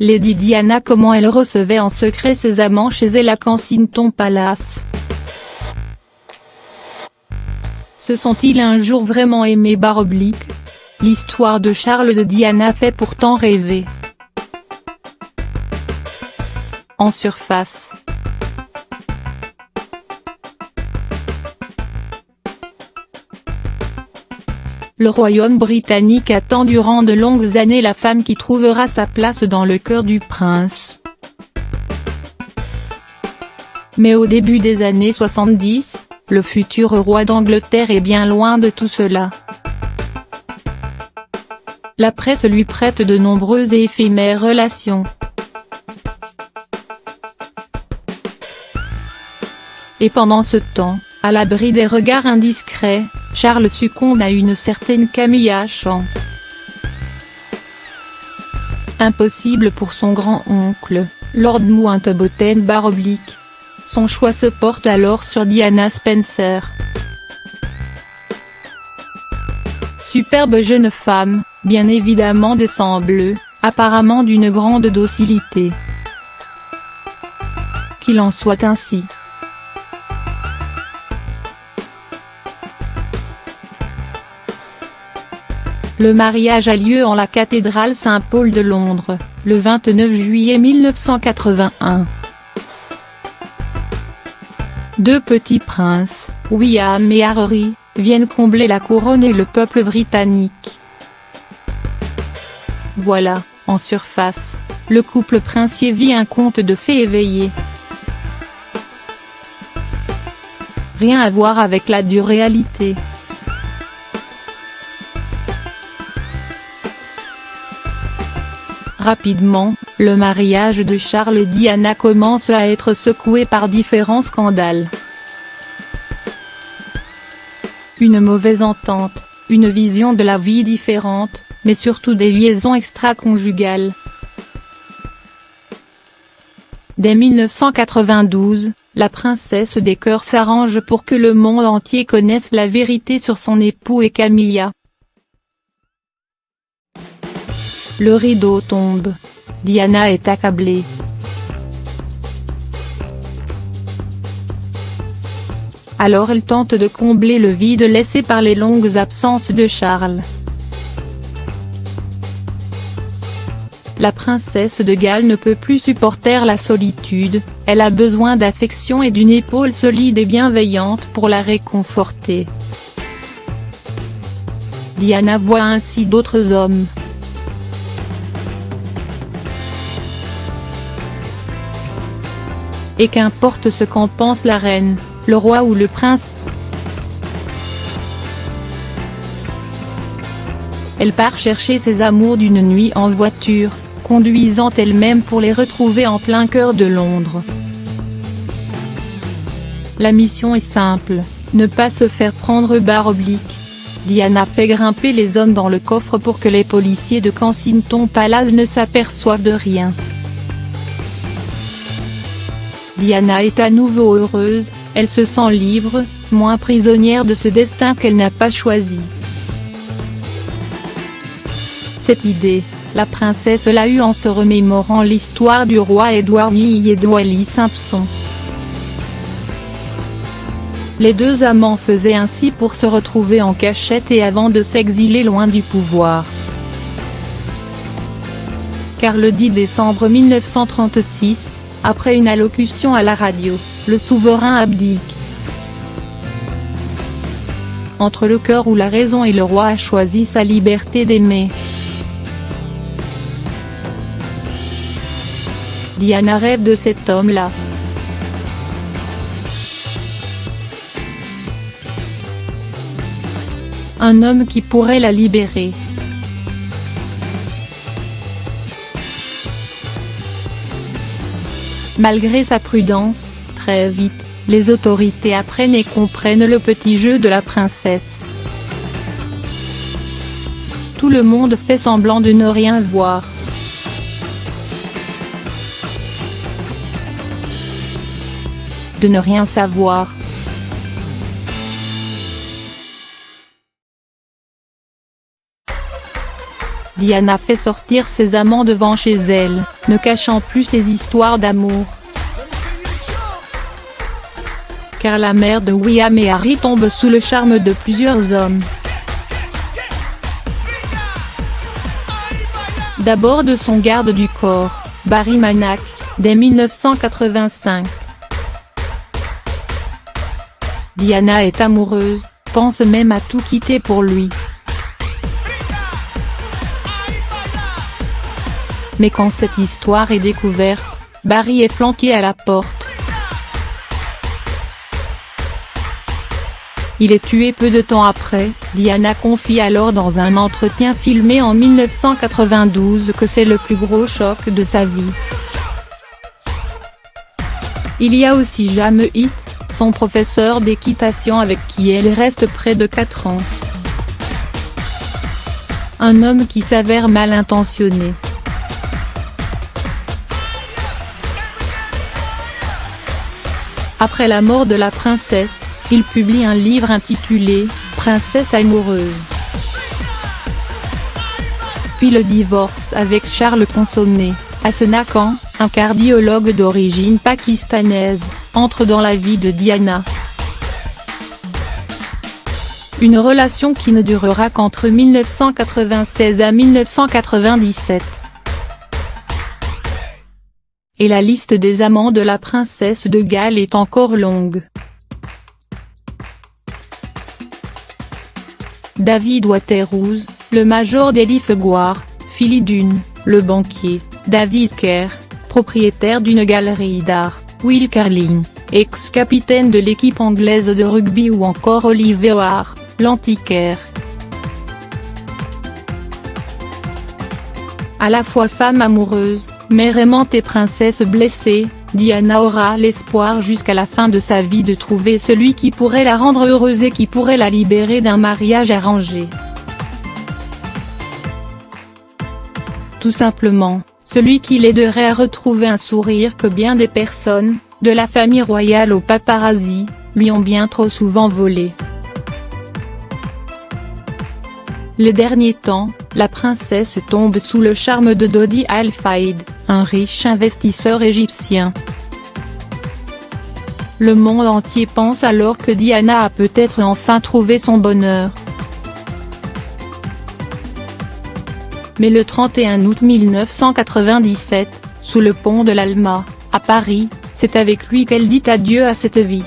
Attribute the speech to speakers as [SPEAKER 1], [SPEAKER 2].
[SPEAKER 1] Lady Diana, comment elle recevait en secret ses amants chez elle à Kensington Palace. Se sont-ils un jour vraiment aimés ? L'histoire de Charles de Diana fait pourtant rêver. En surface. Le royaume britannique attend durant de longues années la femme qui trouvera sa place dans le cœur du prince. Mais au début des années 70, le futur roi d'Angleterre est bien loin de tout cela. La presse lui prête de nombreuses et éphémères relations. Et pendant ce temps, à l'abri des regards indiscrets, Charles succombe à une certaine Camilla Champ. Impossible pour son grand-oncle, Lord Mountbatten / Son choix se porte alors sur Diana Spencer. Superbe jeune femme, bien évidemment de sang bleu, apparemment d'une grande docilité. Qu'il en soit ainsi. Le mariage a lieu en la cathédrale Saint-Paul de Londres, le 29 juillet 1981. Deux petits princes, William et Harry, viennent combler la couronne et le peuple britannique. Voilà, en surface, le couple princier vit un conte de fées éveillé. Rien à voir avec la dure réalité. Rapidement, le mariage de Charles et Diana commence à être secoué par différents scandales. Une mauvaise entente, une vision de la vie différente, mais surtout des liaisons extra-conjugales. Dès 1992, la princesse des cœurs s'arrange pour que le monde entier connaisse la vérité sur son époux et Camilla. Le rideau tombe. Diana est accablée. Alors elle tente de combler le vide laissé par les longues absences de Charles. La princesse de Galles ne peut plus supporter la solitude, elle a besoin d'affection et d'une épaule solide et bienveillante pour la réconforter. Diana voit ainsi d'autres hommes. Et qu'importe ce qu'en pense la reine, le roi ou le prince. Elle part chercher ses amours d'une nuit en voiture, conduisant elle-même pour les retrouver en plein cœur de Londres. La mission est simple, ne pas se faire prendre /. Diana fait grimper les hommes dans le coffre pour que les policiers de Kensington Palace ne s'aperçoivent de rien. Diana est à nouveau heureuse, elle se sent libre, moins prisonnière de ce destin qu'elle n'a pas choisi. Cette idée, la princesse l'a eue en se remémorant l'histoire du roi Édouard VIII et d'Wally Simpson. Les deux amants faisaient ainsi pour se retrouver en cachette et avant de s'exiler loin du pouvoir. Car le 10 décembre 1936, après une allocution à la radio, le souverain abdique. Entre le cœur ou la raison et le roi a choisi sa liberté d'aimer. Diana rêve de cet homme-là. Un homme qui pourrait la libérer. Malgré sa prudence, très vite, les autorités apprennent et comprennent le petit jeu de la princesse. Tout le monde fait semblant de ne rien voir. De ne rien savoir. Diana fait sortir ses amants devant chez elle, ne cachant plus ses histoires d'amour. Car la mère de William et Harry tombe sous le charme de plusieurs hommes. D'abord de son garde du corps, Barry Mannack, dès 1985. Diana est amoureuse, pense même à tout quitter pour lui. Mais quand cette histoire est découverte, Barry est flanqué à la porte. Il est tué peu de temps après. Diana confie alors dans un entretien filmé en 1992 que c'est le plus gros choc de sa vie. Il y a aussi James Heath, son professeur d'équitation avec qui elle reste près de 4 ans. Un homme qui s'avère mal intentionné. Après la mort de la princesse, il publie un livre intitulé « Princesse amoureuse ». Puis le divorce avec Charles Consommé, Hassan Khan, un cardiologue d'origine pakistanaise, entre dans la vie de Diana. Une relation qui ne durera qu'entre 1996 à 1997. Et la liste des amants de la princesse de Galles est encore longue. David Waterhouse, le major d'Eli Feguard, Philly Dunne, le banquier, David Kerr, propriétaire d'une galerie d'art, Will Carling, ex-capitaine de l'équipe anglaise de rugby ou encore Oliver Hart, l'antiquaire. À la fois femme amoureuse, mère aimante et princesse blessée, Diana aura l'espoir jusqu'à la fin de sa vie de trouver celui qui pourrait la rendre heureuse et qui pourrait la libérer d'un mariage arrangé. Tout simplement, celui qui l'aiderait à retrouver un sourire que bien des personnes, de la famille royale aux paparazzi, lui ont bien trop souvent volé. Les derniers temps, la princesse tombe sous le charme de Dodi Al-Fayed, un riche investisseur égyptien. Le monde entier pense alors que Diana a peut-être enfin trouvé son bonheur. Mais le 31 août 1997, sous le pont de l'Alma, à Paris, c'est avec lui qu'elle dit adieu à cette vie.